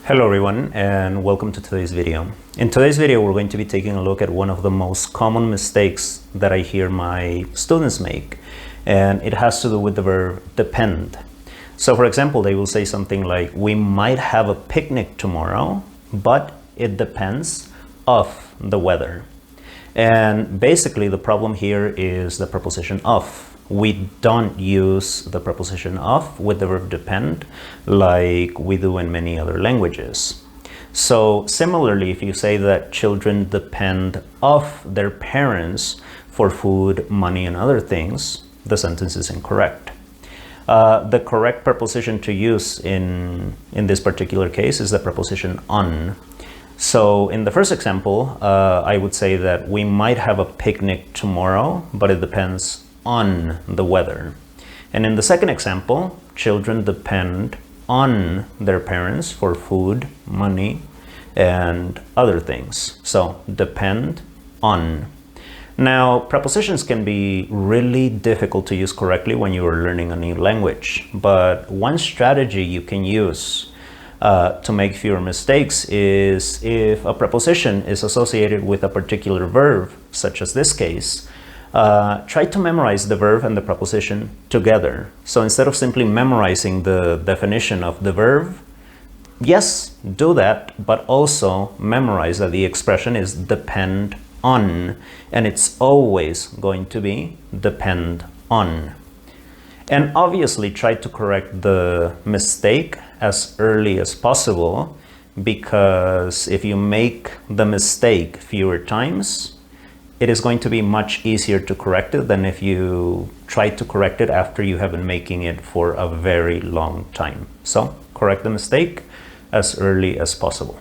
Hello everyone and welcome to today's video. In today's video we're going to be taking a look at one of the most common mistakes that I hear my students make, and it has to do with the verb depend. So for example, they will say something like, we might have a picnic tomorrow, but it depends of the weather. And basically the problem here is the preposition of. We don't use the preposition of with the verb depend like we do in many other languages. So similarly, if you say that children depend of their parents for food, money, and other things, the sentence is incorrect. The correct preposition to use in this particular case is the preposition on. So in the first example, I would say that we might have a picnic tomorrow, but it depends on the weather. And in the second example, children depend on their parents for food, money, and other things. So depend on. Now, prepositions can be really difficult to use correctly when you are learning a new language, but one strategy you can use to make fewer mistakes is if a preposition is associated with a particular verb, such as this case, try to memorize the verb and the preposition together. So instead of simply memorizing the definition of the verb, yes, do that, but also memorize that the expression is depend on, and it's always going to be depend on. And obviously try to correct the mistake as early as possible, because if you make the mistake fewer times, it is going to be much easier to correct it than if you try to correct it after you have been making it for a very long time. So correct the mistake as early as possible.